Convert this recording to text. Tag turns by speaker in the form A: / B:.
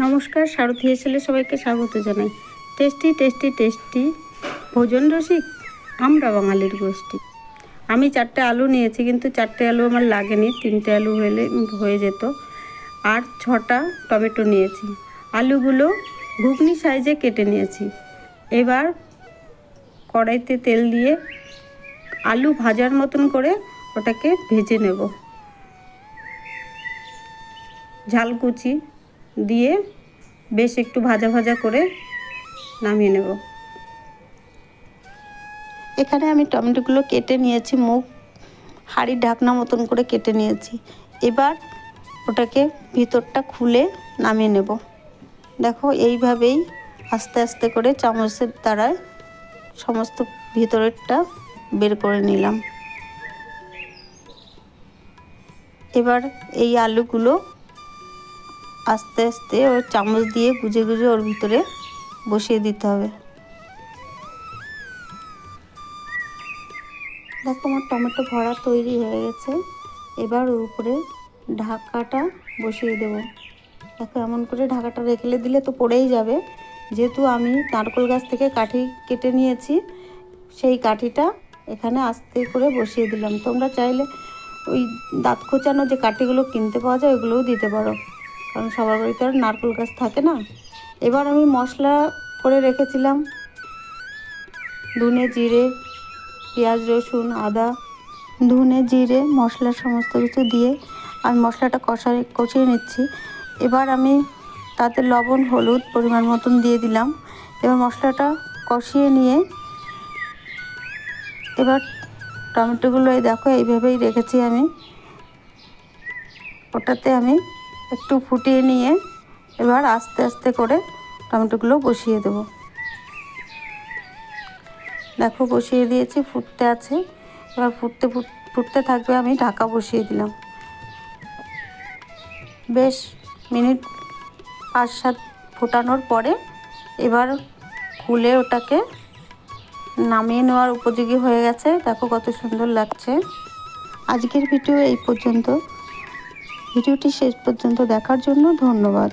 A: নমস্কার, সারথি এসেলে সবাইকে স্বাগত জানাই। টেস্টি টেস্টি টেস্টি ভোজন রসিক আমরা বাঙালির গোষ্ঠী। আমি 4টে আলু নিয়েছি, কিন্তু 4টে আলু আমার লাগেনি, 3টে আলু হয়ে যেত। আর 6টা টমেটো নিয়েছি। আলুগুলো ঘুগনি সাইজে কেটে নিয়েছি। এবার কড়াইতে তেল দিয়ে আলু ভাজার মতন করে ওটাকে ভেজে নেব। ঝালকুচি দিয়ে বেশ একটু ভাজা ভাজা করে নামিয়ে নেব। এখানে আমি টমেটোগুলো কেটে নিয়েছি, মুখ হাঁড়ির ঢাকনা মতন করে কেটে নিয়েছি। এবার ওটাকে ভিতরটা খুলে নামিয়ে নেব। দেখো, এইভাবেই আস্তে আস্তে করে চামচের দ্বারায় সমস্ত ভিতরেরটা বের করে নিলাম। এবার এই আলুগুলো আস্তে আস্তে ওর চামচ দিয়ে গুজে গুজে ওর ভিতরে বসিয়ে দিতে হবে। দেখো, আমার টমেটো ভরা তৈরি হয়ে গেছে। এবার ওর উপরে ঢাকাটা বসিয়ে দেব। দেখো, এমন করে ঢাকাটা রেখে দিলে তো পড়েই যাবে। যেহেতু আমি নারকেল গাছ থেকে কাঠি কেটে নিয়েছি, সেই কাঠিটা এখানে আস্তে করে বসিয়ে দিলাম। তোমরা চাইলে ওই দাঁত খোঁচানো যে কাঠিগুলো কিনতে পাওয়া যায় ওগুলোও দিতে পারো, কারণ সবার বাড়িতে আর নারকেল গাছ থাকে না। এবার আমি মশলা করে রেখেছিলাম ধনে জিরে, পেঁয়াজ রসুন আদা, ধনে জিরে মশলা সমস্ত কিছু দিয়ে আমি মশলাটা কষিয়ে নিচ্ছি। এবার আমি তাতে লবণ হলুদ পরিমাণ মতন দিয়ে দিলাম। এবার মশলাটা কষিয়ে নিয়ে এবার টমেটোগুলো দেখো এইভাবেই রেখেছি আমি, ওটাতে আমি একটু ফুটিয়ে নিয়ে এবার আস্তে আস্তে করে টমেটোগুলো বসিয়ে দেব। দেখো, বসিয়ে দিয়েছি, ফুটতে আছে। এবার ফুটতে থাকবে, আমি ঢাকা বসিয়ে দিলাম। বেশ মিনিট 5-7 ফোটানোর পরে এবার খুলে ওটাকে নামিয়ে নেওয়ার উপযোগী হয়ে গেছে। দেখো কত সুন্দর লাগছে। আজকের ভিডিও এই পর্যন্ত। ভিডিওটি শেষ পর্যন্ত দেখার জন্য ধন্যবাদ।